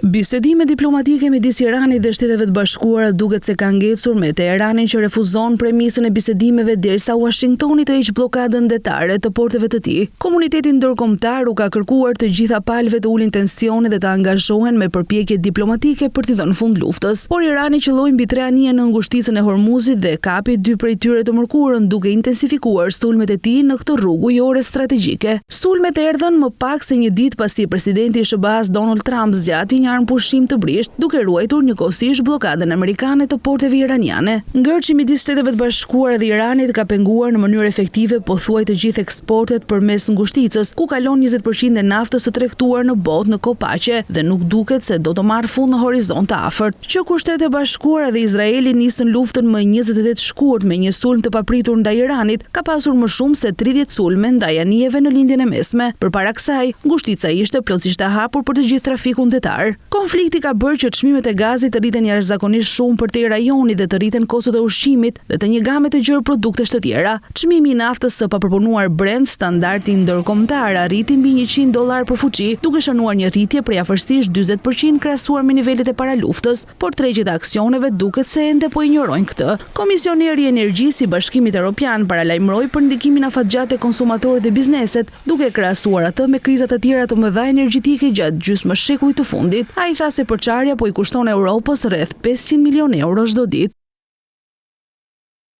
Bisedime diplomatike midis Iranit dhe Shteteve të Bashkuara duket se kanë ngecur me Teheranin që refuzon premisën e bisedimeve derisa Washingtoni të heqë bllokadën detare të porteve të tij. Komuniteti ndërkombëtar u ka kërkuar të gjitha palëve të ulin tensione dhe të angazhohen me përpjekje diplomatike për t'i dhënë fund luftës. Por Irani qëlloi mbi 3 anije në ngushticën e Hormuzit dhe kapi 2 prej tyre të mërkurën, duke intensifikuar sulmet e tij në këtë rrugë ujore strategjike. Sulmet erdhën më pak se një ditë pasi presidenti i SBA-s Donald Trump zgjati një pushim të brisht, duke ruajtur njëkohësisht bllokadën amerikane të porteve iraniane. Ngërçi midis Shteteve të Bashkuara dhe Iranit ka penguar në mënyrë efektive pothuaj të gjithë eksportet përmes ngushticës, ku kalon 20% e naftës së tregtuar në botë në kopaqe dhe nuk duket se do të marrë fund në horizont të afërt. Që kur Shtetet e Bashkuara dhe Izraeli nisën luftën më 28 shkurt me një sulm të papritur ndaj Iranit, ka pasur më shumë se 30 sulme ndaj anijeve në lindjen e mesme. Përpara kësaj, ngushtica ishte plotësisht e hapur për të gjithë trafikun detar. Konflikti ka bërë që çmimet e gazit të rriten jashtëzakonisht shumë për te rajoni dhe të rriten kostot e ushqimit dhe të një game të gjerë produktesh të tjera. Çmimi i naftës së papërpunuar Brent, standardi ndërkombëtar, arriti mbi $100 për fuqi, duke shënuar një rritje prej afërsisht 40% krahasuar me nivelet e paraluftës, por tregjet e aksioneve duket se ende po injorojnë këtë. Komisioneri i Energjisë i Bashkimit Evropian paralajmëroi për ndikimin afatgjat e konsumatorit dhe bizneset, duke krahasuar atë me krizat të tjera të mëdha energjetike gjatë gjysmë shekullit të fundit. Ai tha se përçarja po i kushton Europës rreth €500 milion çdo ditë.